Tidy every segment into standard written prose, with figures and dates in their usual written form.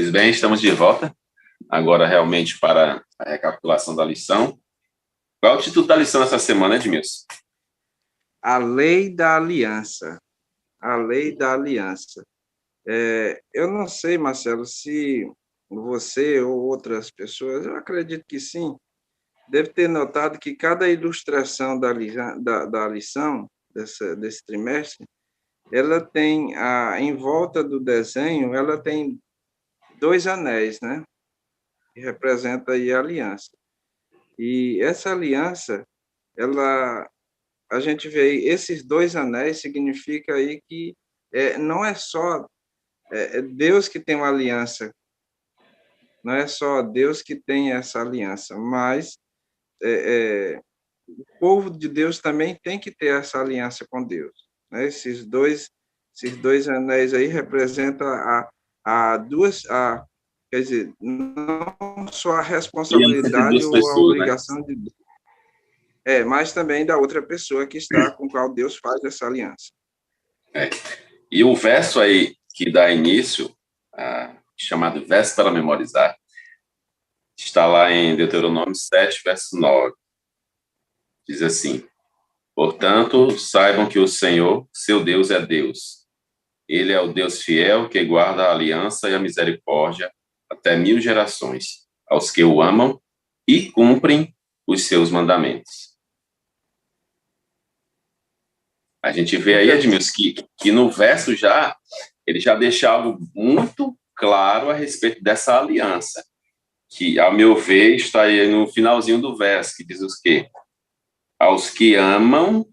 Pois bem, estamos de volta, agora realmente para a recapitulação da lição. Qual é o título da lição essa semana, Edmilson? A lei da aliança. A lei da aliança. Eu não sei, Marcelo, se você ou outras pessoas, eu acredito que sim, deve ter notado que cada ilustração da lição desse trimestre, ela tem, em volta do desenho, ela tem 2 anéis, né? Que representa aí a aliança. E essa aliança, a gente vê aí, esses 2 anéis significa aí que não é só Deus que tem uma aliança, não é só Deus que tem essa aliança, mas o povo de Deus também tem que ter essa aliança com Deus, né? Esses dois anéis aí representam quer dizer, não só a Aliança de responsabilidade duas ou a pessoas, né? obrigação de Deus, mas também da outra pessoa que está com qual Deus faz essa aliança. E o verso aí que dá início, chamado verso para memorizar, está lá em Deuteronômio 7, verso 9. Diz assim: portanto, saibam que o Senhor, seu Deus, é Deus. Ele é o Deus fiel que guarda a aliança e a misericórdia até 1000 gerações, aos que o amam e cumprem os seus mandamentos. A gente vê aí, Edmilson, que no verso ele já deixa algo muito claro a respeito dessa aliança, que, ao meu ver, está aí no finalzinho do verso, que diz os quê? Aos que amam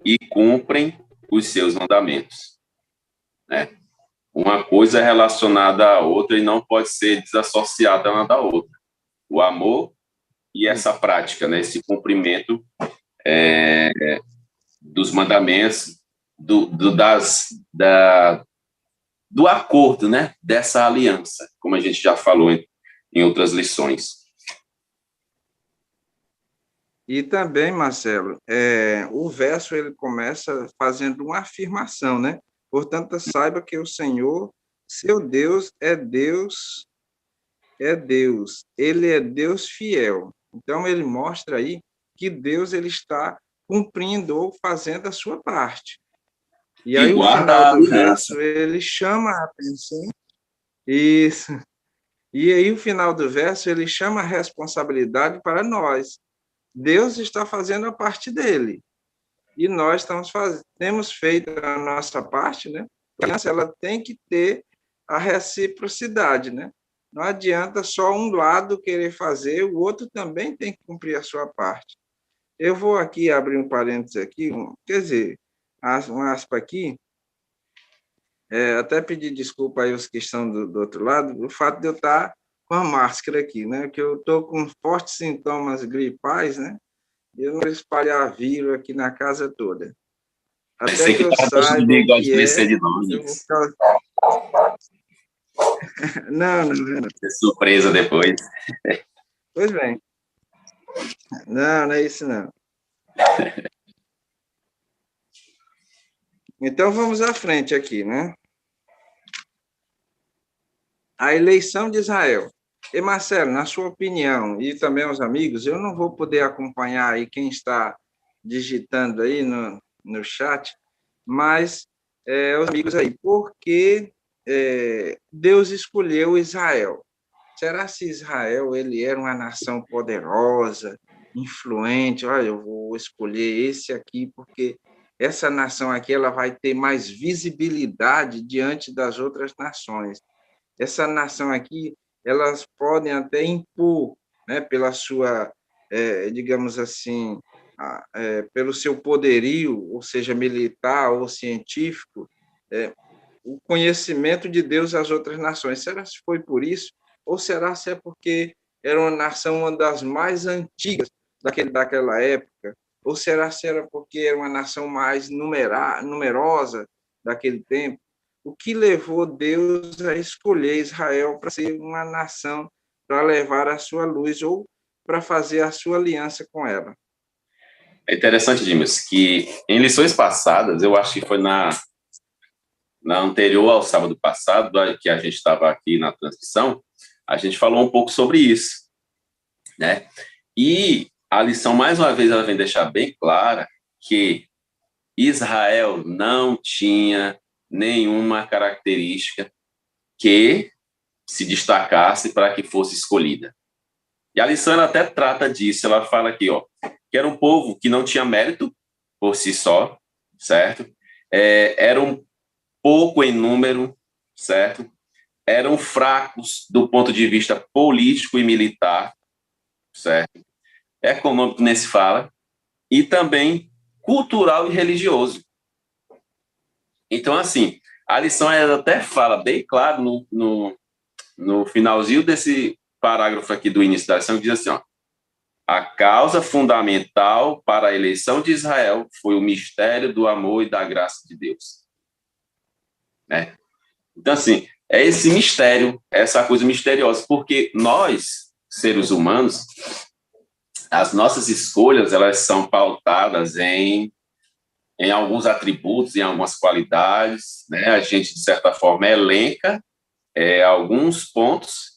e cumprem os seus mandamentos, né? Uma coisa é relacionada à outra e não pode ser desassociada uma da outra. O amor e essa prática, né? Esse cumprimento dos mandamentos, do acordo, né? Dessa aliança, como a gente já falou em outras lições. E também, Marcelo, o verso ele começa fazendo uma afirmação, né? Portanto, saiba que o Senhor, seu Deus, é Deus, Ele é Deus fiel. Então, ele mostra aí que Deus ele está cumprindo ou fazendo a sua parte. E aí, E o guarda final a do aliança. verso, ele chama a atenção. Isso. E aí, o final do verso, ele chama a responsabilidade para nós. Deus está fazendo a parte dele. E nós temos feito a nossa parte, né? A aliança, ela tem que ter a reciprocidade, né? Não adianta só um lado querer fazer, o outro também tem que cumprir a sua parte. Eu vou aqui abrir um parênteses aqui, quer dizer, uma aspa aqui, até pedir desculpa aí os que estão do outro lado, o fato de eu estar com a máscara aqui, né? Que eu estou com fortes sintomas gripais, né? E eu não vou espalhar vírus aqui na casa toda. Até Pensei que que eu estava deixando de saiba o igual de que conhecer é, de nós. eu vou ficar... Não, não, não. Ser surpresa depois. Pois bem. Não, não é isso, não. Então, vamos à frente aqui, né? A eleição de Israel. E, Marcelo, na sua opinião, e também os amigos, eu não vou poder acompanhar aí quem está digitando aí no chat, mas os amigos aí, por que Deus escolheu Israel? Será se Israel ele era uma nação poderosa, influente? Olha, eu vou escolher esse aqui porque essa nação aqui ela vai ter mais visibilidade diante das outras nações. Essa nação aqui, elas podem até impor, né, pela sua, digamos assim, pelo seu poderio, ou seja, militar ou científico, o conhecimento de Deus às outras nações. Será se foi por isso? Ou será se é porque era uma nação uma das mais antigas daquela época? Ou será se era porque era uma nação mais numerosa daquele tempo? O que levou Deus a escolher Israel para ser uma nação, para levar a sua luz ou para fazer a sua aliança com ela? É interessante, Dimas, que em lições passadas, eu acho que foi na anterior ao sábado passado, que a gente estava aqui na transmissão, a gente falou um pouco sobre isso, né? E a lição, mais uma vez, ela vem deixar bem clara que Israel não tinha nenhuma característica que se destacasse para que fosse escolhida. E a lição ela até trata disso, ela fala aqui, ó, que era um povo que não tinha mérito por si só, certo? Eram pouco em número, certo? Eram fracos do ponto de vista político e militar, certo? Econômico nem se fala, e também cultural e religioso. Então, assim, a lição ela até fala bem claro no finalzinho desse parágrafo aqui do início da lição, que diz assim, ó, a causa fundamental para a eleição de Israel foi o mistério do amor e da graça de Deus. Né? Então, assim, é esse mistério, essa coisa misteriosa, porque nós, seres humanos, as nossas escolhas, elas são pautadas em alguns atributos, em algumas qualidades, né? A gente, de certa forma, elenca alguns pontos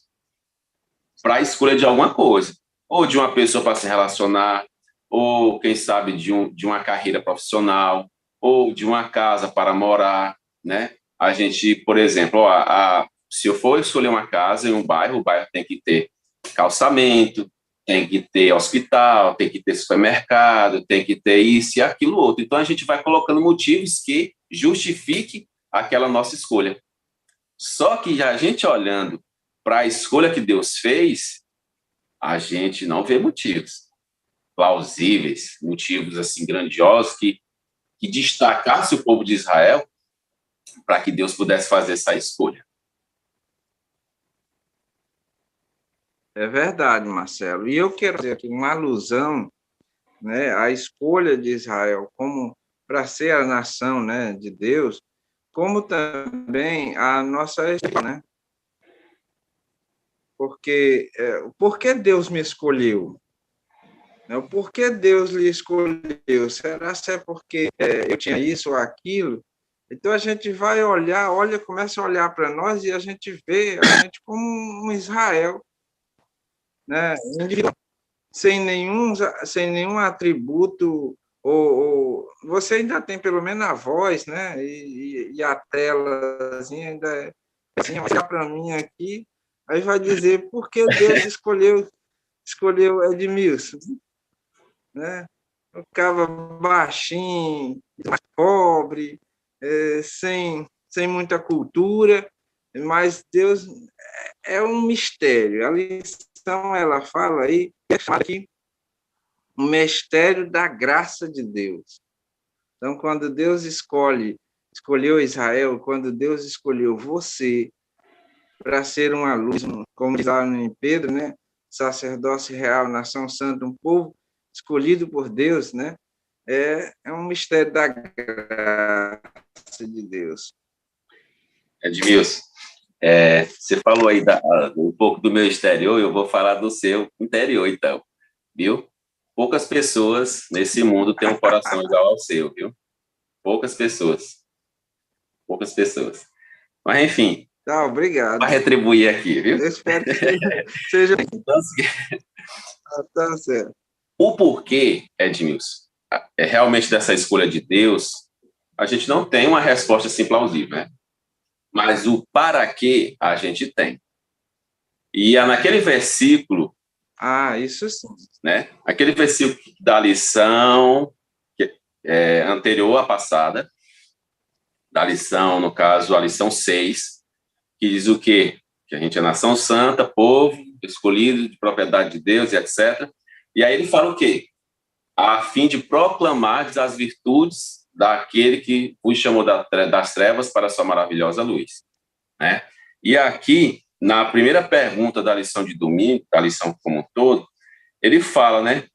para a escolha de alguma coisa, ou de uma pessoa para se relacionar, ou, quem sabe, de uma carreira profissional, ou de uma casa para morar, né? A gente, por exemplo, se eu for escolher uma casa em um bairro, o bairro tem que ter calçamento, tem que ter hospital, tem que ter supermercado, tem que ter isso e aquilo outro. Então, a gente vai colocando motivos que justifiquem aquela nossa escolha. Só que a gente olhando para a escolha que Deus fez, a gente não vê motivos plausíveis, motivos assim grandiosos que destacasse o povo de Israel para que Deus pudesse fazer essa escolha. É verdade, Marcelo. E eu quero fazer aqui uma alusão, né, à escolha de Israel como para ser a nação, né, de Deus, como também a nossa história, né? Porque por que Deus me escolheu? Por que Deus lhe escolheu? Será que é porque eu tinha isso ou aquilo? Então a gente vai olhar, começa a olhar para nós e a gente vê a gente como um Israel, né? Sem nenhum atributo, você ainda tem pelo menos a voz, né? E a telazinha ainda é assim, olhar para mim aqui, aí vai dizer por que Deus escolheu Edmilson, né? O cara baixinho, pobre, sem muita cultura, mas Deus é um mistério. A lição, ela fala aí, aqui, o mistério da graça de Deus. Então, quando Deus escolheu Israel, quando Deus escolheu você para ser uma luz, como diz lá em Pedro, né? Sacerdócio real, nação santa, um povo escolhido por Deus, né? É um mistério da graça de Deus. Edmilson, você falou aí um pouco do meu exterior, eu vou falar do seu interior, então, viu? Poucas pessoas nesse mundo têm um coração igual ao seu, viu? Poucas pessoas. Poucas pessoas. Mas, enfim, Tá, obrigado. para retribuir aqui, viu? Eu espero que seja. Então, Tá certo. o porquê, Edmilson, realmente dessa escolha de Deus, a gente não tem uma resposta assim plausível, né? Mas o para quê a gente tem. E naquele versículo, Isso sim. né? Aquele versículo da lição anterior à passada, da lição, no caso, a lição 6, que diz o quê? Que a gente é nação santa, povo escolhido de propriedade de Deus e etc. E aí ele fala o quê? A fim de proclamar as virtudes daquele que vos chamou das trevas para a sua maravilhosa luz. Né? E aqui, na primeira pergunta da lição de domingo, da lição como um todo, ele fala, né,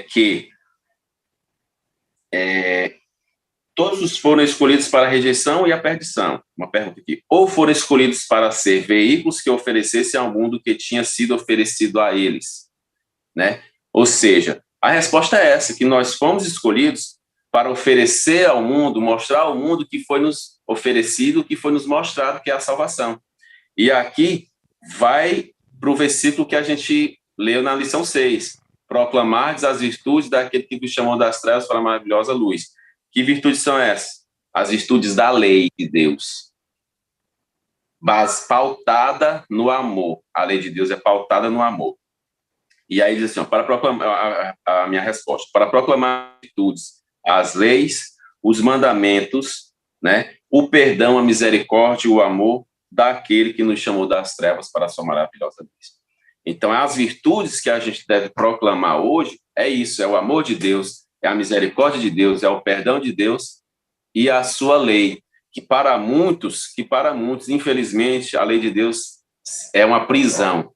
que todos foram escolhidos para a rejeição e a perdição. Uma pergunta aqui. Ou foram escolhidos para ser veículos que oferecessem ao mundo o que tinha sido oferecido a eles. Né? Ou seja, a resposta é essa, que nós fomos escolhidos para oferecer ao mundo, mostrar ao mundo que foi nos oferecido, que foi nos mostrado, que é a salvação. E aqui vai para o versículo que a gente leu na lição 6. Proclamardes as virtudes daquele que vos chamou das trevas para a maravilhosa luz. Que virtudes são essas? As virtudes da lei de Deus. Mas pautada no amor. A lei de Deus é pautada no amor. E aí diz assim, ó, para proclamar, a minha resposta, para proclamar virtudes, as leis, os mandamentos, né, o perdão, a misericórdia e o amor daquele que nos chamou das trevas para a sua maravilhosa luz. Então, as virtudes que a gente deve proclamar hoje é isso, é o amor de Deus, é a misericórdia de Deus, é o perdão de Deus e a sua lei, que para muitos, infelizmente, a lei de Deus é uma prisão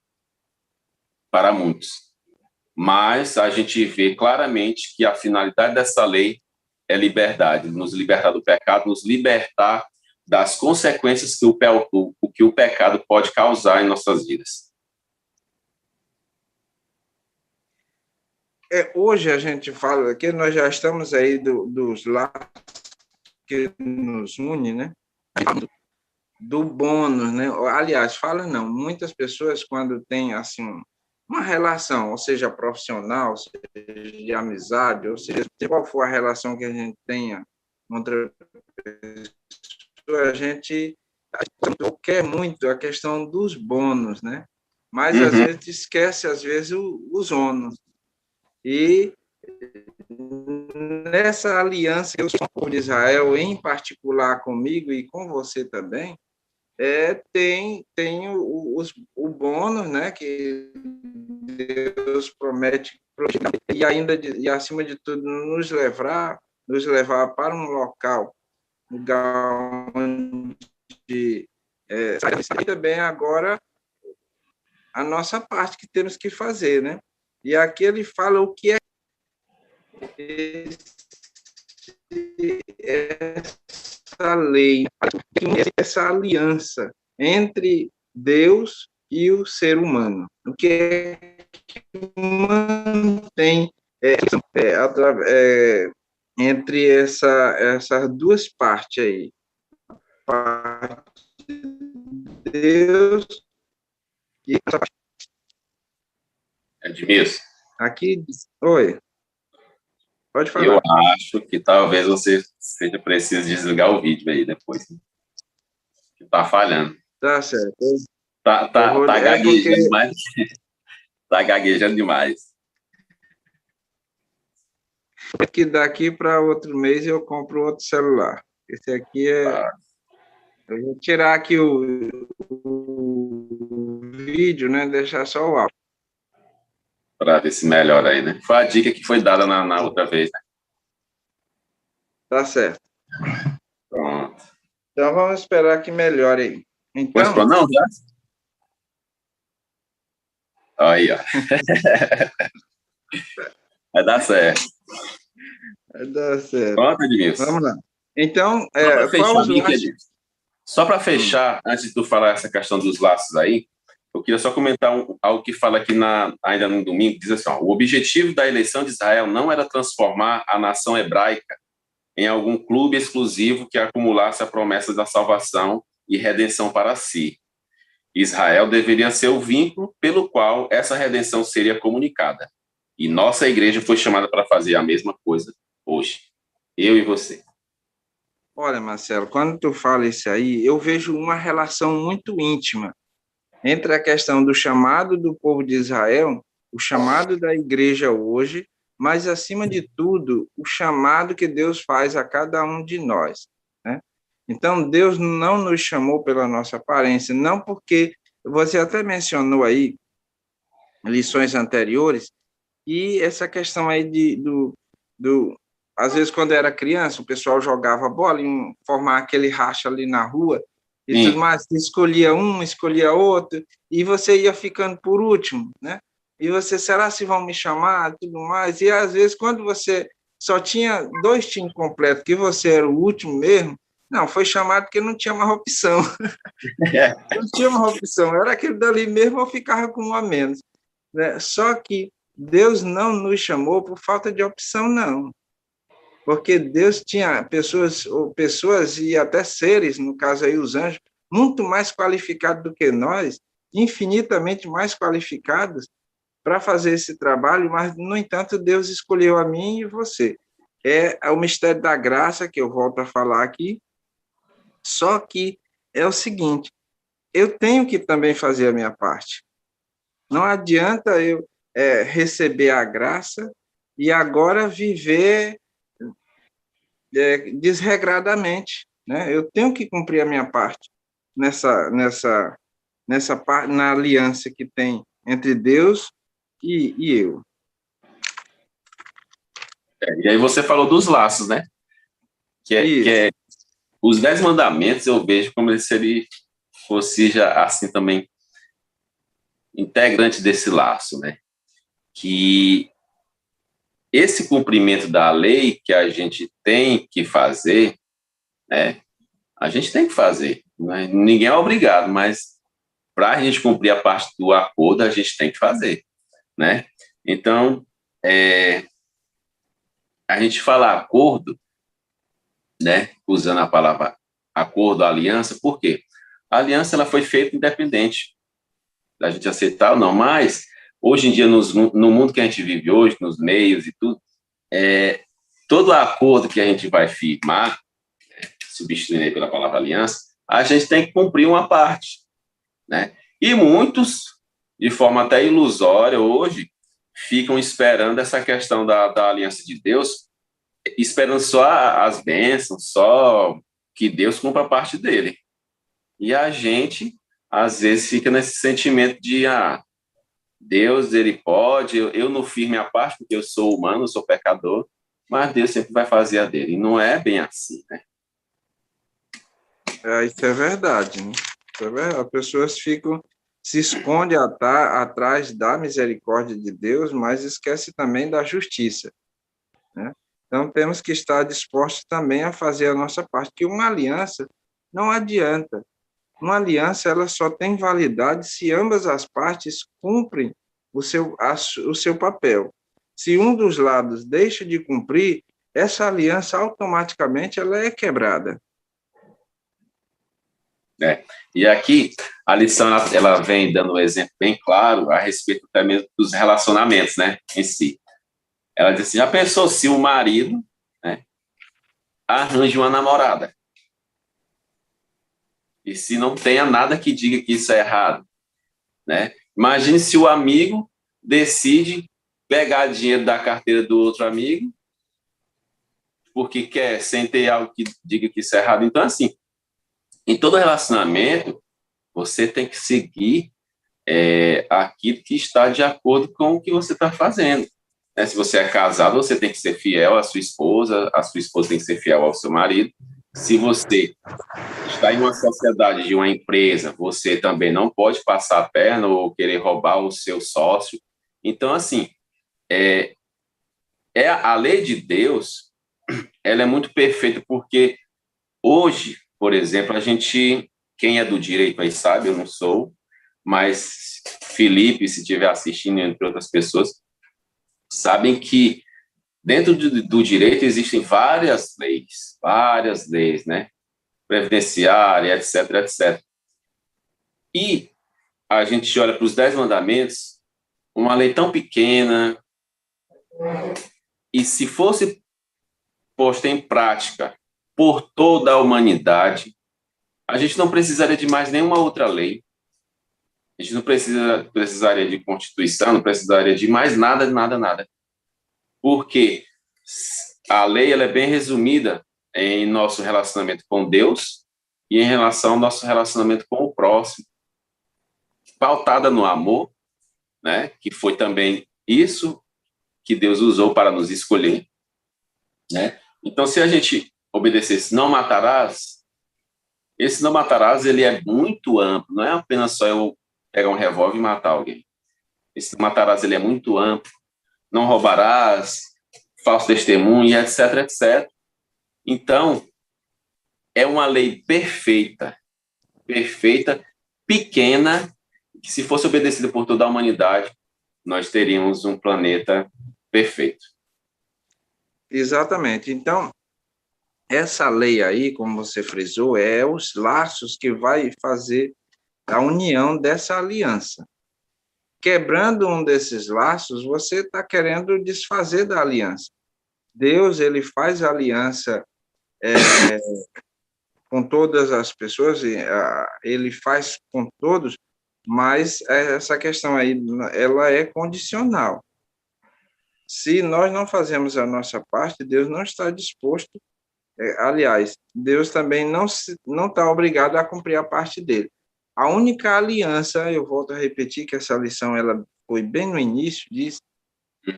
para muitos. Mas a gente vê claramente que a finalidade dessa lei é liberdade, nos libertar do pecado, nos libertar das consequências que o pecado pode causar em nossas vidas. Hoje a gente fala que nós já estamos aí dos laços que nos une, né? Do bônus, né? Aliás, fala não, muitas pessoas quando têm assim uma relação, ou seja, profissional, ou seja, de amizade, ou seja, qual for a relação que a gente tenha contra a gente quer muito a questão dos bônus, né? Mas às vezes esquece os ônus. E nessa aliança que eu sou com Israel, em particular comigo e com você também, tem o bônus, né, que Deus promete e acima de tudo nos levar para um lugar onde e também agora a nossa parte que temos que fazer, né? E aqui ele fala o que é essa lei, essa aliança entre Deus e o ser humano. O que é que mantém entre essas duas partes aí? Parte de Deus e essa parte. Edmilson. Aqui, oi. Pode falar. Eu acho que talvez você seja preciso desligar o vídeo aí depois. Que tá falhando. Tá certo. Tá gaguejando demais. Tá gaguejando demais. Que daqui para outro mês eu compro outro celular. Esse aqui eu vou tirar aqui o vídeo, né? Deixar só o áudio. Para ver se melhora aí, né? Foi a dica que foi dada na outra vez, né? Tá certo. Pronto. Então vamos esperar que melhore aí. Então, pois não, já? Aí, ó. Vai dar certo. Vai dar certo. Pronto, Edmilson. Vamos lá. Então, só para fechar, antes de tu falar essa questão dos laços aí, eu queria só comentar algo que fala aqui ainda no domingo, diz assim, ó, o objetivo da eleição de Israel não era transformar a nação hebraica em algum clube exclusivo que acumulasse a promessa da salvação e redenção para si. Israel deveria ser o vínculo pelo qual essa redenção seria comunicada. E nossa igreja foi chamada para fazer a mesma coisa hoje. Eu e você. Olha, Marcelo, quando tu fala isso aí, eu vejo uma relação muito íntima entre a questão do chamado do povo de Israel, o chamado da igreja hoje, mas, acima de tudo, o chamado que Deus faz a cada um de nós, né? Então, Deus não nos chamou pela nossa aparência, não porque, você até mencionou aí, lições anteriores, e essa questão aí às vezes, quando eu era criança, o pessoal jogava bola e formar aquele racha ali na rua, e tudo mais, escolhia um, escolhia outro, e você ia ficando por último, né? E você, será se vão me chamar, tudo mais, e às vezes, quando você só tinha 2 times completos, que você era o último mesmo, não, foi chamado porque não tinha mais opção. Não tinha mais opção, era aquele dali mesmo, eu ficava com um a menos, né? Só que Deus não nos chamou por falta de opção, não. porque Deus tinha pessoas e até seres, no caso aí os anjos, muito mais qualificados do que nós, infinitamente mais qualificados para fazer esse trabalho, mas, no entanto, Deus escolheu a mim e você. É o mistério da graça, que eu volto a falar aqui, só que é o seguinte, eu tenho que também fazer a minha parte. Não adianta eu receber a graça e agora viver desregradamente, né? Eu tenho que cumprir a minha parte na aliança que tem entre Deus e eu. E aí você falou dos laços, né? Que é os 10 mandamentos, eu vejo como se ele fosse já assim também integrante desse laço, né? Que esse cumprimento da lei que a gente tem que fazer, né? A gente tem que fazer. Né? Ninguém é obrigado, mas para a gente cumprir a parte do acordo, a gente tem que fazer, né? Então, a gente fala acordo, né? Usando a palavra acordo, aliança, por quê? A aliança ela foi feita independente da gente aceitar ou não, mas hoje em dia, no mundo que a gente vive hoje, nos meios e tudo, todo acordo que a gente vai firmar, substituindo pela palavra aliança, a gente tem que cumprir uma parte, né? E muitos, de forma até ilusória hoje, ficam esperando essa questão da aliança de Deus, esperando só as bênçãos, só que Deus cumpra a parte dele. E a gente, às vezes, fica nesse sentimento de, Deus, ele pode, eu não fiz minha parte porque eu sou humano, eu sou pecador, mas Deus sempre vai fazer a dele. E não é bem assim, né? Isso é verdade, né? Isso é verdade. As pessoas se escondem atrás da misericórdia de Deus, mas esquece também da justiça, né? Então, temos que estar dispostos também a fazer a nossa parte, que uma aliança não adianta. Uma aliança ela só tem validade se ambas as partes cumprem o seu papel. Se um dos lados deixa de cumprir, essa aliança automaticamente ela é quebrada. E aqui a lição ela vem dando um exemplo bem claro a respeito até mesmo dos relacionamentos, né, em si. Ela diz assim, já pensou se o marido, né, arranja uma namorada e se não tenha nada que diga que isso é errado, né? Imagine se o amigo decide pegar dinheiro da carteira do outro amigo porque quer, sem ter algo que diga que isso é errado. Então, assim, em todo relacionamento, você tem que seguir aquilo que está de acordo com o que você está fazendo. Né? Se você é casado, você tem que ser fiel à sua esposa, a sua esposa tem que ser fiel ao seu marido. Se você está em uma sociedade de uma empresa, você também não pode passar a perna ou querer roubar o seu sócio. Então, assim, a lei de Deus, ela é muito perfeita porque hoje, por exemplo, quem é do direito aí sabe, eu não sou, mas Felipe, se estiver assistindo, entre outras pessoas, sabem que dentro do direito existem várias leis, né? Previdenciária, etc, etc. E a gente olha para os 10 mandamentos, uma lei tão pequena, e se fosse posta em prática por toda a humanidade, a gente não precisaria de mais nenhuma outra lei. A gente não precisaria de Constituição, não precisaria de mais nada, nada, nada. Porque a lei ela é bem resumida em nosso relacionamento com Deus e em relação ao nosso relacionamento com o próximo. Pautada no amor, né? Que foi também isso que Deus usou para nos escolher, né? Então, se a gente obedecesse não matarás, esse não matarás ele é muito amplo, não é apenas só eu pegar um revólver e matar alguém. Esse não matarás ele é muito amplo, não roubarás, falso testemunho, etc, etc. Então, é uma lei perfeita, pequena, que se fosse obedecida por toda a humanidade, nós teríamos um planeta perfeito. Exatamente. Então, essa lei aí, como você frisou, é os laços que vai fazer a união dessa aliança. Quebrando um desses laços, você está querendo desfazer da aliança. Deus, ele faz aliança com todas as pessoas, ele faz com todos, mas essa questão aí, ela é condicional. Se nós não fazemos a nossa parte, Deus não está disposto, aliás, Deus também não está obrigado a cumprir a parte dele. A única aliança, eu volto a repetir que essa lição ela foi bem no início, diz,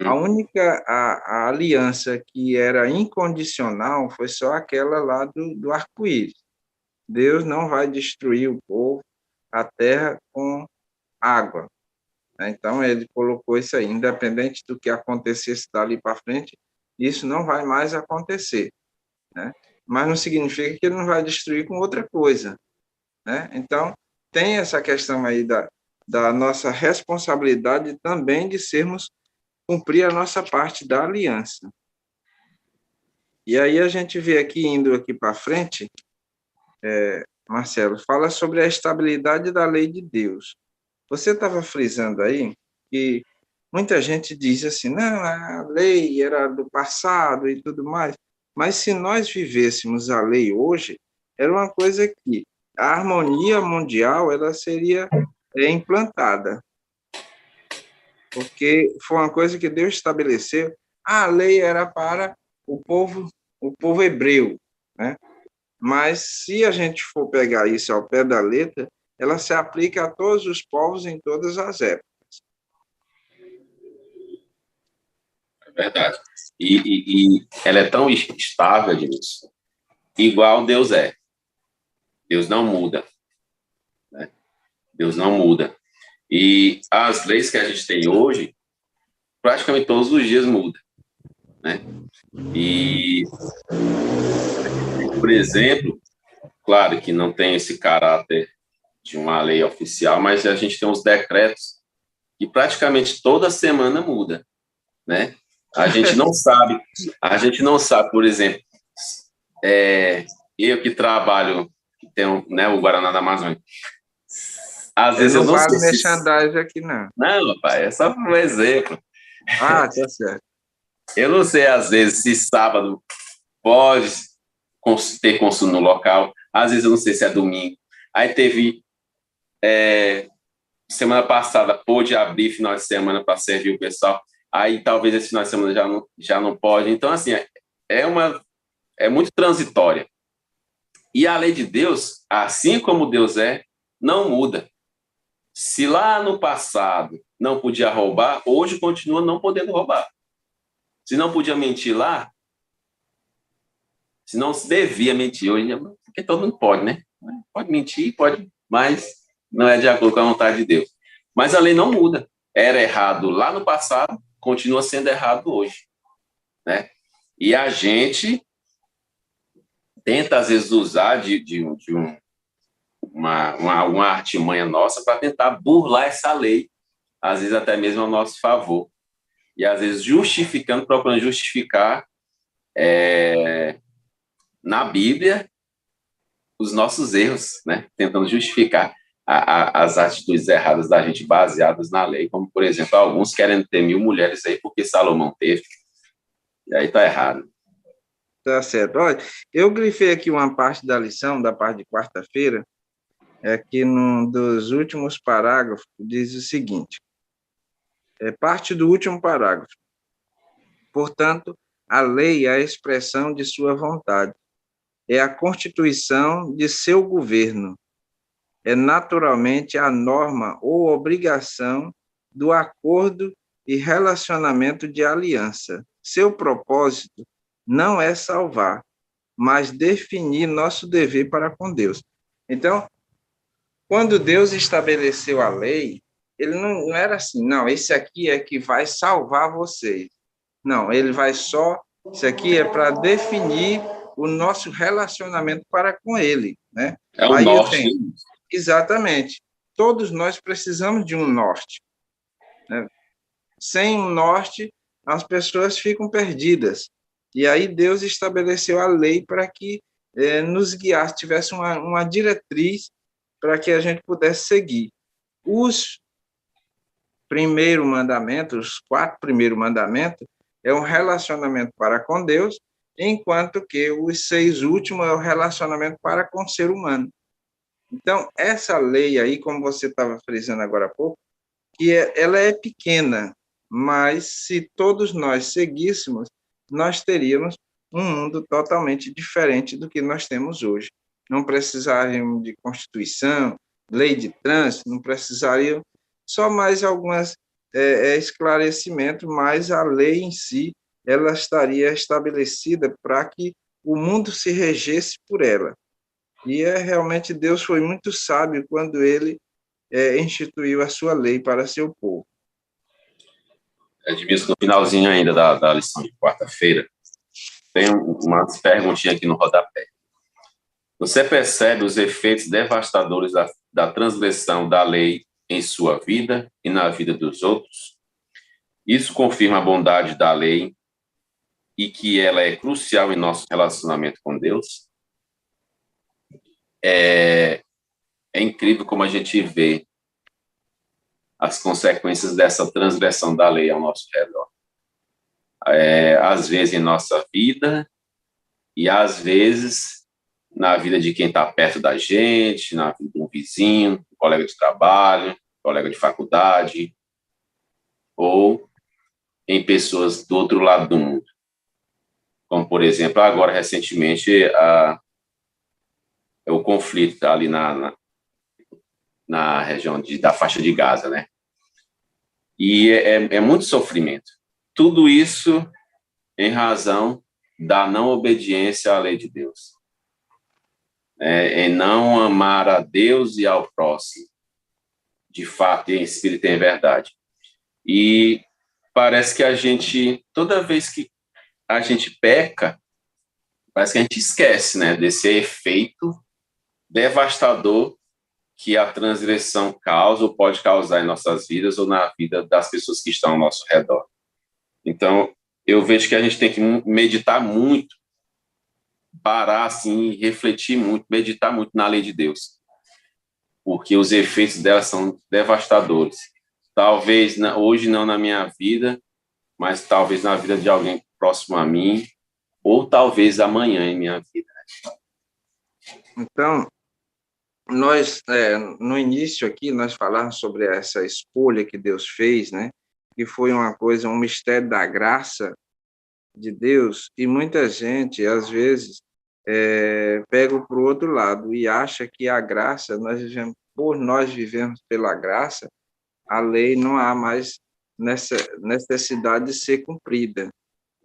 a única a aliança que era incondicional foi só aquela lá do arco-íris. Deus não vai destruir o povo, a terra, com água. Então, ele colocou isso aí, independente do que acontecesse dali para frente, isso não vai mais acontecer, né? Mas não significa que ele não vai destruir com outra coisa, né? Então, tem essa questão aí da nossa responsabilidade também de cumprir a nossa parte da aliança. E aí a gente vê aqui, indo aqui para frente, Marcelo, fala sobre a estabilidade da lei de Deus. Você estava frisando aí que muita gente diz assim, não, a lei era do passado e tudo mais, mas se nós vivêssemos a lei hoje, era uma coisa que a harmonia mundial ela seria implantada, porque foi uma coisa que Deus estabeleceu. A lei era para o povo hebreu, né? Mas se a gente for pegar isso ao pé da letra, ela se aplica a todos os povos em todas as épocas. É verdade. E ela é tão estável, Edmilson, igual Deus é. Deus não muda, né? Deus não muda. E as leis que a gente tem hoje, praticamente todos os dias mudam, né? E, por exemplo, claro que não tem esse caráter de uma lei oficial, mas a gente tem uns decretos que praticamente toda semana muda, né? A gente não sabe, por exemplo, eu que trabalho, que tenho, né, o Guaraná da Amazônia, às vezes eu Não não vale sei se... merchandising aqui, não. Não, pai, é só um exemplo. Ah, tá certo. Eu não sei, às vezes, se sábado pode ter consumo no local, às vezes eu não sei se é domingo. Aí teve, semana passada, pôde abrir final de semana para servir o pessoal, aí talvez esse final de semana já não pode. Então, assim, é muito transitória. E a lei de Deus, assim como Deus não muda. Se lá no passado não podia roubar, hoje continua não podendo roubar. Se não podia mentir lá, se não se devia mentir hoje, porque todo mundo pode, né? Pode mentir, pode, mas não é de acordo com a vontade de Deus. Mas a lei não muda. Era errado lá no passado, continua sendo errado hoje, né? E a gente tenta, às vezes, usar uma artimanha nossa para tentar burlar essa lei, às vezes até mesmo ao nosso favor. E, às vezes, procurando justificar na Bíblia os nossos erros, né? Tentando justificar as atitudes erradas da gente baseadas na lei, como, por exemplo, alguns querem ter 1.000 mulheres aí porque Salomão teve, e aí tá errado. Tá certo. Olha, eu grifei aqui uma parte da lição, da parte de quarta-feira, que num dos últimos parágrafos diz o seguinte, parte do último parágrafo. Portanto, a lei é a expressão de sua vontade, é a constituição de seu governo, é naturalmente a norma ou obrigação do acordo e relacionamento de aliança. Seu propósito não é salvar, mas definir nosso dever para com Deus. Então, quando Deus estabeleceu a lei, ele não era assim, não, esse aqui é que vai salvar vocês. Não, ele vai só, isso aqui é para definir o nosso relacionamento para com ele, né? É o Aí norte. tem, exatamente, todos nós precisamos de um norte, né? Sem um norte, as pessoas ficam perdidas. E aí Deus estabeleceu a lei para que nos guiasse, tivesse uma diretriz para que a gente pudesse seguir. Os primeiros mandamentos, os 4 primeiros mandamentos, é um relacionamento para com Deus, enquanto que os 6 últimos é o relacionamento para com o ser humano. Então, essa lei aí, como você estava frisando agora há pouco, que ela é pequena, mas se todos nós seguíssemos, nós teríamos um mundo totalmente diferente do que nós temos hoje. Não precisaríamos de Constituição, lei de trânsito, não precisariam só mais alguns esclarecimentos, mas a lei em si ela estaria estabelecida para que o mundo se regesse por ela. E realmente Deus foi muito sábio quando ele instituiu a sua lei para seu povo. Edmilson, no finalzinho ainda da lição de quarta-feira, tem umas perguntinhas aqui no rodapé. Você percebe os efeitos devastadores da transgressão da lei em sua vida e na vida dos outros? Isso confirma a bondade da lei e que ela é crucial em nosso relacionamento com Deus? É incrível como a gente vê as consequências dessa transgressão da lei ao nosso redor. Às vezes em nossa vida e às vezes na vida de quem está perto da gente, na vida de um vizinho, um colega de trabalho, colega de faculdade, ou em pessoas do outro lado do mundo. Como, por exemplo, agora, recentemente, o conflito ali na região da faixa de Gaza, né? E é muito sofrimento. Tudo isso em razão da não obediência à lei de Deus. Em não amar a Deus e ao próximo, de fato, em espírito e em verdade. E parece que a gente, toda vez que a gente peca, parece que a gente esquece, né, desse efeito devastador que a transgressão causa ou pode causar em nossas vidas ou na vida das pessoas que estão ao nosso redor. Então, eu vejo que a gente tem que meditar muito, parar assim, refletir muito, meditar muito na lei de Deus, porque os efeitos dela são devastadores. Talvez hoje não na minha vida, mas talvez na vida de alguém próximo a mim, ou talvez amanhã em minha vida. Então, nós, no início aqui, nós falamos sobre essa escolha que Deus fez, né? Que foi uma coisa, um mistério da graça de Deus, e muita gente, às vezes, pega para o outro lado e acha que a graça, por nós vivemos pela graça, a lei não há mais necessidade de ser cumprida,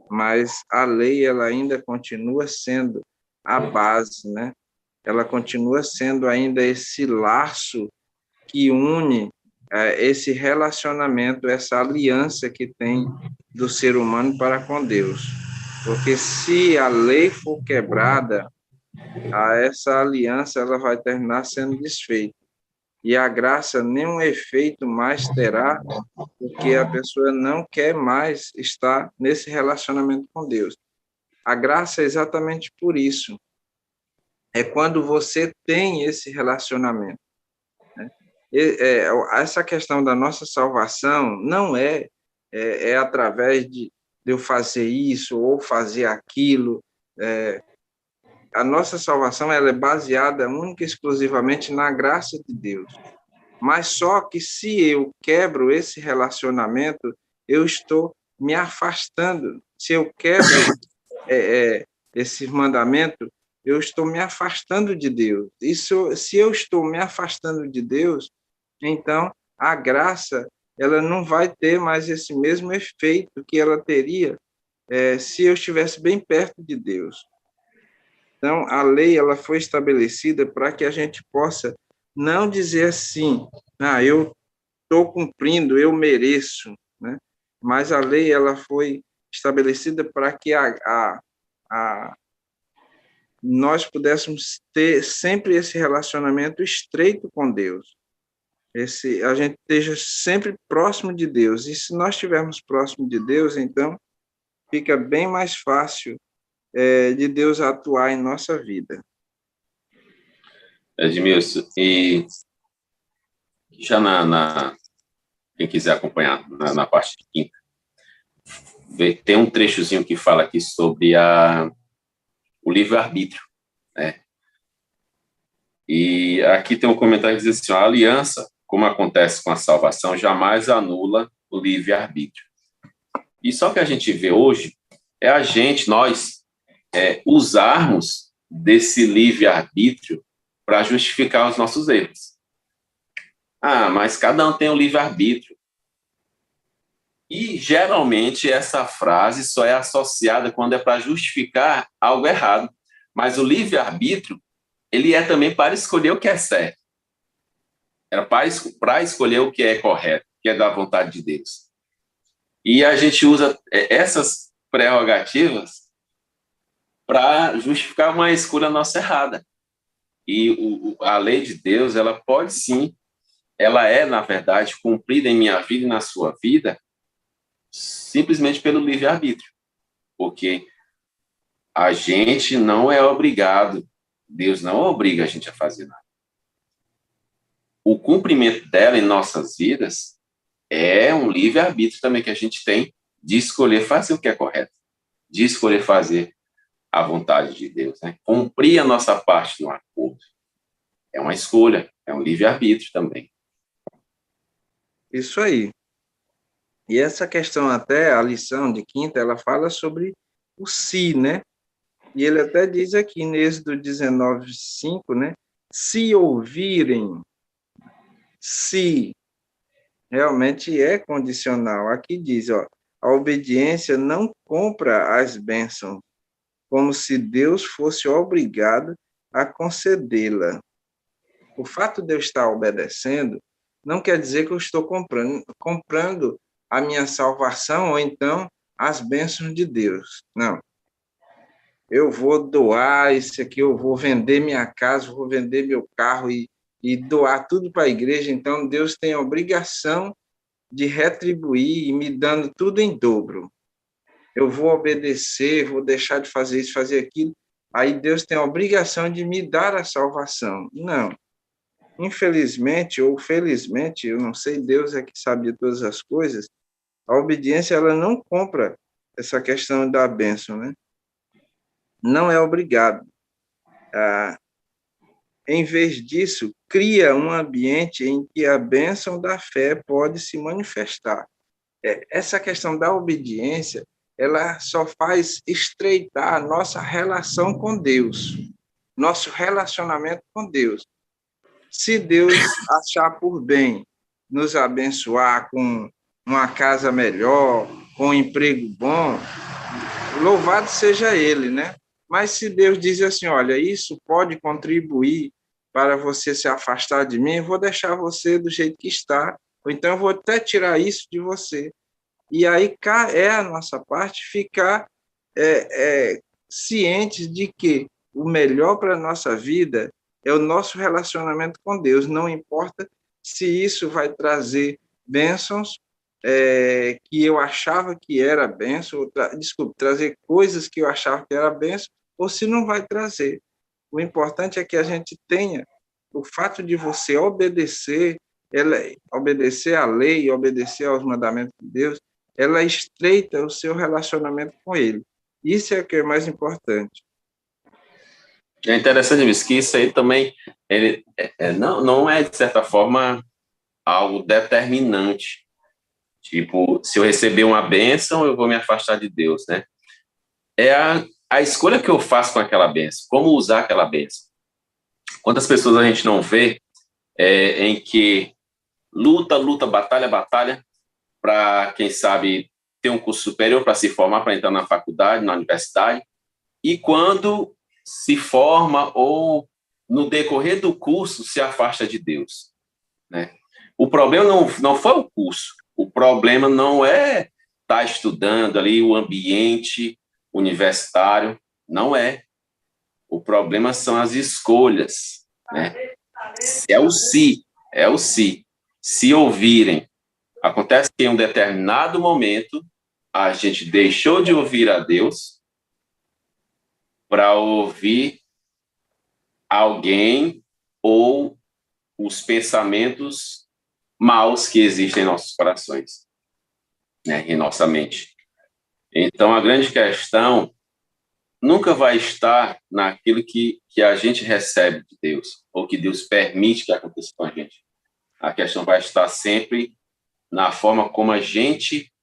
mas a lei ela ainda continua sendo a base, né? Ela continua sendo ainda esse laço que une esse relacionamento, essa aliança que tem do ser humano para com Deus. Porque se a lei for quebrada, essa aliança ela vai terminar sendo desfeita. E a graça nenhum efeito mais terá, porque a pessoa não quer mais estar nesse relacionamento com Deus. A graça é exatamente por isso. É quando você tem esse relacionamento. Né? Essa questão da nossa salvação não é através de eu fazer isso ou fazer aquilo. A nossa salvação ela é baseada única e exclusivamente na graça de Deus. Mas só que se eu quebro esse relacionamento, eu estou me afastando. Se eu quebro esse mandamento, eu estou me afastando de Deus. Se eu estou me afastando de Deus, então a graça ela não vai ter mais esse mesmo efeito que ela teria se eu estivesse bem perto de Deus. Então, a lei ela foi estabelecida para que a gente possa não dizer assim, eu estou cumprindo, eu mereço, né? Mas a lei ela foi estabelecida para que nós pudéssemos ter sempre esse relacionamento estreito com Deus. A gente esteja sempre próximo de Deus. E se nós estivermos próximo de Deus, então fica bem mais fácil de Deus atuar em nossa vida. Edmilson, e já quem quiser acompanhar na parte de quinta, tem um trechozinho que fala aqui sobre o livre-arbítrio, né? E aqui tem um comentário que diz assim: a aliança, como acontece com a salvação, jamais anula o livre-arbítrio. E só que a gente vê hoje é nós, usarmos desse livre-arbítrio para justificar os nossos erros. Mas cada um tem o livre-arbítrio. E, geralmente, essa frase só é associada quando é para justificar algo errado. Mas o livre-arbítrio, ele é também para escolher o que é certo. Era para escolher o que é correto, que é da vontade de Deus. E a gente usa essas prerrogativas para justificar uma escolha nossa errada. E a lei de Deus, ela pode sim, ela é, na verdade, cumprida em minha vida e na sua vida, simplesmente pelo livre-arbítrio. Porque a gente não é obrigado, Deus não obriga a gente a fazer nada. O cumprimento dela em nossas vidas é um livre-arbítrio também que a gente tem de escolher fazer o que é correto, de escolher fazer a vontade de Deus, né? Cumprir a nossa parte no acordo. É uma escolha, é um livre-arbítrio também. Isso aí. E essa questão até, a lição de quinta, ela fala sobre o se, né? E ele até diz aqui, em Êxodo 19:5, né? Se ouvirem, se realmente é condicional. Aqui diz, ó, a obediência não compra as bênçãos, como se Deus fosse obrigado a concedê-la. O fato de eu estar obedecendo não quer dizer que eu estou comprando a minha salvação ou então as bênçãos de Deus. Não. Eu vou doar isso aqui, eu vou vender minha casa, vou vender meu carro e doar tudo para a igreja. Então, Deus tem a obrigação de retribuir e me dando tudo em dobro. Eu vou obedecer, vou deixar de fazer isso, fazer aquilo. Aí Deus tem a obrigação de me dar a salvação. Não. Infelizmente ou felizmente, eu não sei, Deus é que sabe de todas as coisas, a obediência ela não compra essa questão da bênção, né? Não é obrigado. Em vez disso, cria um ambiente em que a bênção da fé pode se manifestar. Essa questão da obediência, ela só faz estreitar a nossa relação com Deus, nosso relacionamento com Deus. Se Deus achar por bem nos abençoar com uma casa melhor, com um emprego bom, louvado seja Ele, né? Mas se Deus diz assim, olha, isso pode contribuir para você se afastar de mim, eu vou deixar você do jeito que está, ou então eu vou até tirar isso de você. E aí é a nossa parte ficar cientes de que o melhor para a nossa vida é o nosso relacionamento com Deus. Não importa se isso vai trazer bênçãos que eu achava que era bênção, trazer coisas que eu achava que era bênção, ou se não vai trazer. O importante é que a gente tenha o fato de você obedecer à lei, obedecer aos mandamentos de Deus, ela estreita o seu relacionamento com Ele. Isso é o que é mais importante. É interessante isso, que isso aí também não é, de certa forma, algo determinante. Tipo, se eu receber uma bênção, eu vou me afastar de Deus, né? É a escolha que eu faço com aquela bênção, como usar aquela bênção. Quantas pessoas a gente não vê em que luta, batalha, para, quem sabe, ter um curso superior, para se formar, para entrar na faculdade, na universidade, e quando se forma ou no decorrer do curso se afasta de Deus, né? O problema não foi o curso, o problema não é estar estudando ali o ambiente universitário, não é. O problema são as escolhas, né? É o se ouvirem. Acontece que em um determinado momento a gente deixou de ouvir a Deus para ouvir alguém ou os pensamentos maus que existem em nossos corações, né, em nossa mente. Então, a grande questão nunca vai estar naquilo que a gente recebe de Deus, ou que Deus permite que aconteça com a gente. A questão vai estar sempre na forma como a gente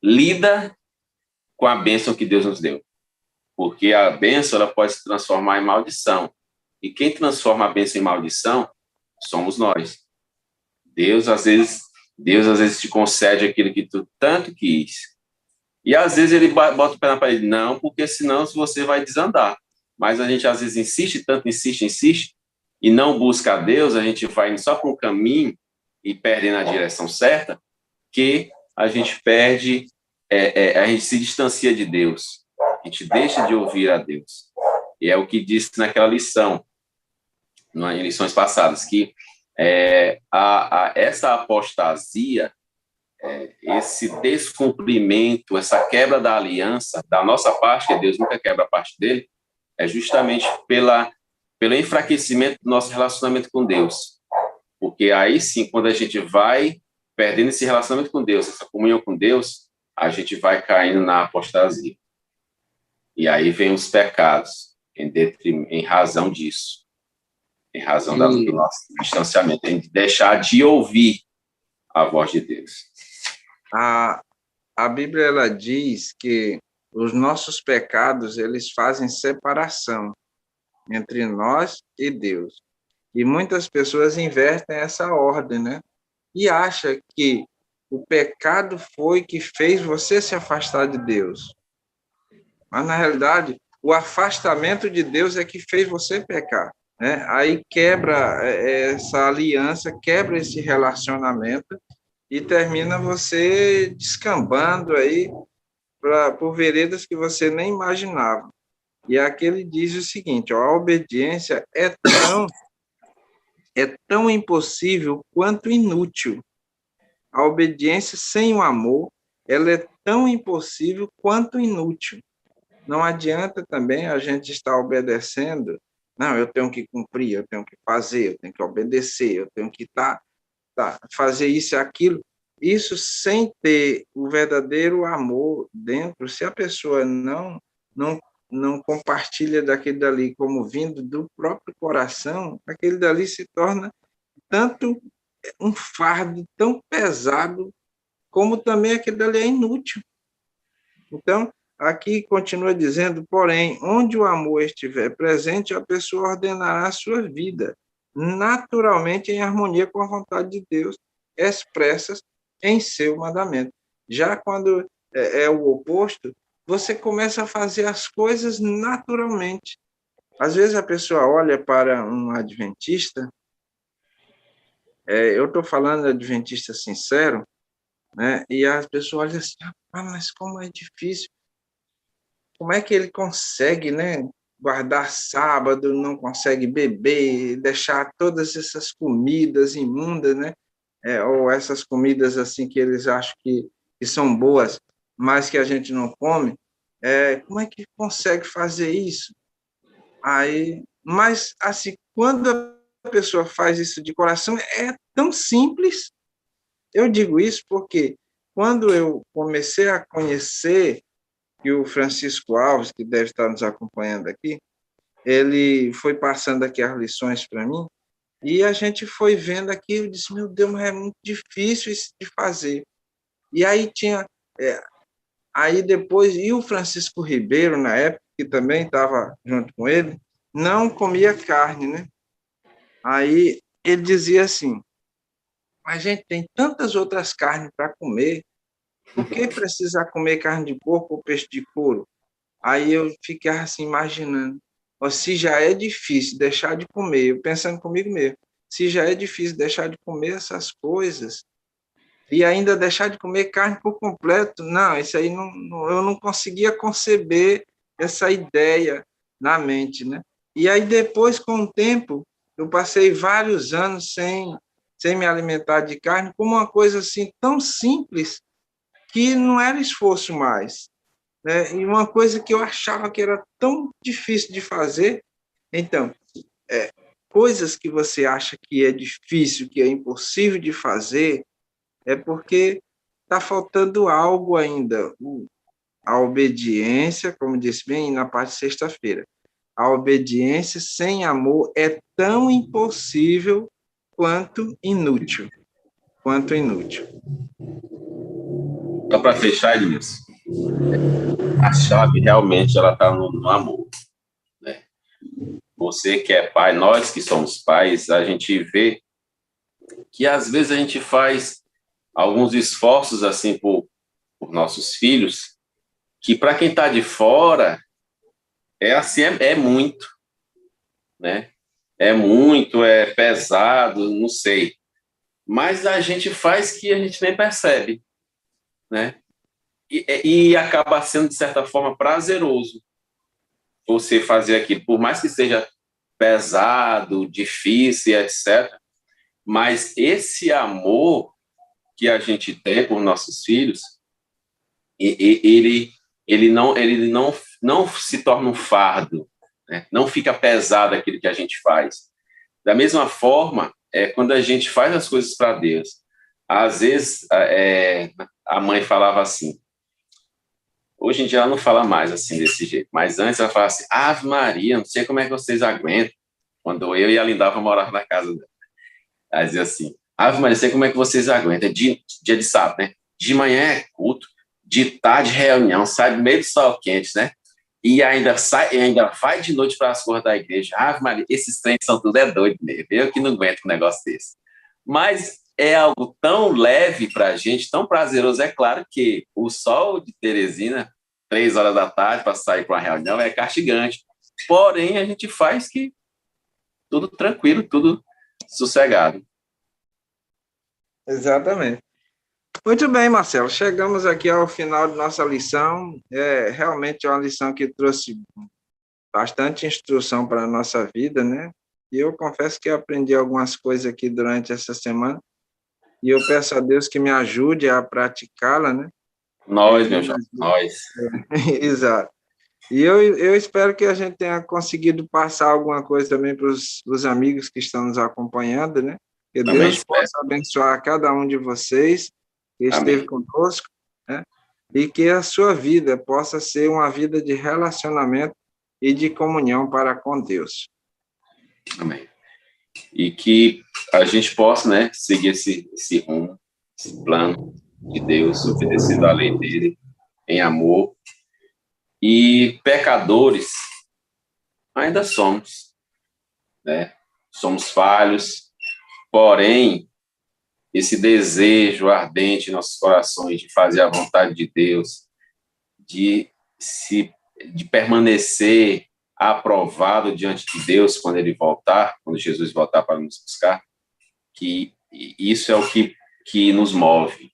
lida com a bênção que Deus nos deu. Porque a bênção ela pode se transformar em maldição. E quem transforma a bênção em maldição somos nós. Deus, às vezes, te concede aquilo que tu tanto quis. E, às vezes, ele bota o pé na parede. Não, porque senão você vai desandar. Mas a gente, às vezes, insiste, tanto insiste, e não busca a Deus, a gente vai só para um caminho e perde na direção certa, que a gente perde, a gente se distancia de Deus. A gente deixa de ouvir a Deus. E é o que disse naquela lição, em lições passadas, que essa apostasia, esse descumprimento, essa quebra da aliança, da nossa parte, que Deus nunca quebra a parte dele, é justamente pelo enfraquecimento do nosso relacionamento com Deus. Porque aí sim, quando a gente vai perdendo esse relacionamento com Deus, essa comunhão com Deus, a gente vai caindo na apostasia. E aí vem os pecados, em razão disso, em razão do nosso distanciamento, em deixar de ouvir a voz de Deus. A Bíblia ela diz que os nossos pecados eles fazem separação entre nós e Deus. E muitas pessoas invertem essa ordem, né? E acham que o pecado foi que fez você se afastar de Deus. Mas, na realidade, o afastamento de Deus é que fez você pecar, né? Aí quebra essa aliança, quebra esse relacionamento e termina você descambando aí por veredas que você nem imaginava. E aqui ele diz o seguinte, ó, a obediência é tão impossível quanto inútil. A obediência sem o amor, ela é tão impossível quanto inútil. Não adianta também a gente estar obedecendo, não, eu tenho que cumprir, eu tenho que fazer, eu tenho que obedecer, eu tenho que fazer isso e aquilo. Isso sem ter o verdadeiro amor dentro, se a pessoa não compartilha daquele dali como vindo do próprio coração, aquele dali se torna tanto um fardo tão pesado, como também aquele dali é inútil. Então, aqui continua dizendo, porém, onde o amor estiver presente, a pessoa ordenará a sua vida, naturalmente em harmonia com a vontade de Deus, expressas em seu mandamento. Já quando é o oposto, você começa a fazer as coisas naturalmente. Às vezes a pessoa olha para um adventista, eu estou falando adventista sincero, né? E as pessoas olham assim, mas como é difícil. Como é que ele consegue, né, guardar sábado, não consegue beber, deixar todas essas comidas imundas, né? Ou essas comidas assim que eles acham que são boas, mas que a gente não come. Como é que consegue fazer isso? Mas assim, quando a pessoa faz isso de coração, é tão simples. Eu digo isso porque quando eu comecei a conhecer que o Francisco Alves, que deve estar nos acompanhando aqui, ele foi passando aqui as lições para mim, e a gente foi vendo aqui, eu disse, meu Deus, mas é muito difícil isso de fazer. E aí aí depois, e o Francisco Ribeiro, na época, que também estava junto com ele, não comia carne, né? Aí ele dizia assim, a gente tem tantas outras carnes para comer, por que precisar comer carne de porco ou peixe de couro? Aí eu ficava assim, imaginando, se já é difícil deixar de comer, eu pensando comigo mesmo, se já é difícil deixar de comer essas coisas, e ainda deixar de comer carne por completo, não, isso aí eu não conseguia conceber essa ideia na mente, né? E aí depois, com o tempo, eu passei vários anos sem me alimentar de carne, como uma coisa assim tão simples, que não era esforço mais, né? E uma coisa que eu achava que era tão difícil de fazer. Então, coisas que você acha que é difícil, que é impossível de fazer, é porque está faltando algo ainda. A obediência, como disse bem na parte de sexta-feira, a obediência sem amor é tão impossível quanto inútil. Quanto inútil. Só para fechar, Edmilson, a chave realmente ela está no amor, né? Você que é pai, nós que somos pais, a gente vê que às vezes a gente faz alguns esforços assim por nossos filhos, que para quem está de fora é assim, é muito, né? É muito, é pesado, não sei. Mas a gente faz que a gente nem percebe, né? E acaba sendo, de certa forma, prazeroso você fazer aquilo, por mais que seja pesado, difícil, etc. Mas esse amor que a gente tem por nossos filhos, ele não se torna um fardo, né? Não fica pesado aquilo que a gente faz. Da mesma forma, quando a gente faz as coisas para Deus, às vezes a mãe falava assim, hoje em dia ela não fala mais assim desse jeito, mas antes ela falava assim, Ave Maria, não sei como é que vocês aguentam, quando eu e a Lindava moravam na casa dela. Ela dizia assim, Ave Maria, não sei como é que vocês aguentam, dia de sábado, né? De manhã é culto, de tarde reunião, sai do meio do sol quente, né? E ainda vai de noite para as coisas da igreja. Ave Maria, esses trens são tudo doido mesmo, eu que não aguento um negócio desse. Mas é algo tão leve para a gente, tão prazeroso. É claro que o sol de Teresina, 3 horas da tarde, para sair para uma reunião, é castigante. Porém, a gente faz que tudo tranquilo, tudo sossegado. Exatamente. Muito bem, Marcelo. Chegamos aqui ao final de nossa lição. É realmente uma lição que trouxe bastante instrução para a nossa vida, né? E eu confesso que aprendi algumas coisas aqui durante essa semana. E eu peço a Deus que me ajude a praticá-la, né? Nós, meu jovem, nós. Exato. E eu espero que a gente tenha conseguido passar alguma coisa também para os amigos que estão nos acompanhando, né? Que Também Deus espero. possa abençoar cada um de vocês que esteve Amém. conosco, né? E que a sua vida possa ser uma vida de relacionamento e de comunhão para com Deus. Amém. E que a gente possa, né, seguir esse rumo, esse plano de Deus, obedecendo à lei dele, em amor. E pecadores ainda somos, né? Somos falhos, porém, esse desejo ardente em nossos corações de fazer a vontade de Deus, de permanecer aprovado diante de Deus quando ele voltar, quando Jesus voltar para nos buscar, que isso é o que nos move,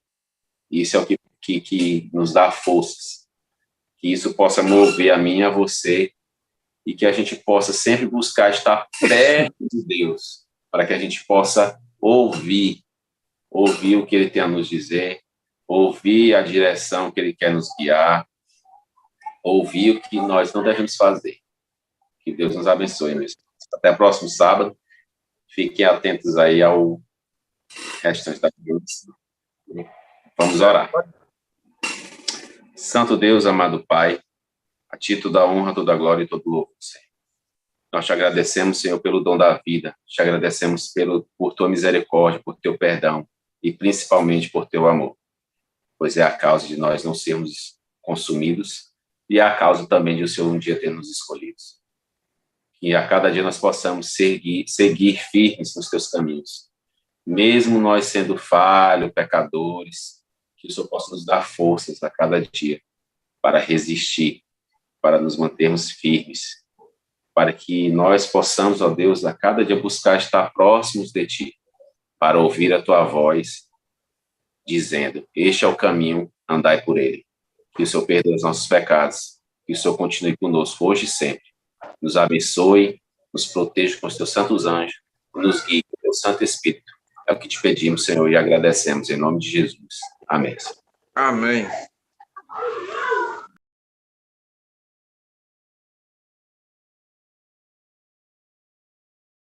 isso é o que nos dá forças, que isso possa mover a mim e a você, e que a gente possa sempre buscar estar perto de Deus, para que a gente possa ouvir o que ele tem a nos dizer, ouvir a direção que ele quer nos guiar, ouvir o que nós não devemos fazer. Que Deus nos abençoe, meus. Até o próximo sábado. Fiquem atentos aí ao restante da bênção. Vamos orar. Santo Deus, amado Pai, a ti toda a honra, toda a glória e todo o louvor, Senhor. Nós te agradecemos, Senhor, pelo dom da vida. Te agradecemos por tua misericórdia, por teu perdão e principalmente por teu amor. Pois é a causa de nós não sermos consumidos e é a causa também de o Senhor um dia ter nos escolhido. Que a cada dia nós possamos seguir firmes nos teus caminhos. Mesmo nós sendo falhos, pecadores, que o Senhor possa nos dar forças a cada dia para resistir, para nos mantermos firmes, para que nós possamos, ó Deus, a cada dia buscar estar próximos de Ti, para ouvir a Tua voz, dizendo, este é o caminho, andai por ele. Que o Senhor perdoe os nossos pecados, que o Senhor continue conosco hoje e sempre. Nos abençoe, nos proteja com os Teus santos anjos, nos guie com o Teu Santo Espírito. É o que te pedimos, Senhor, e agradecemos em nome de Jesus. Amém. Amém.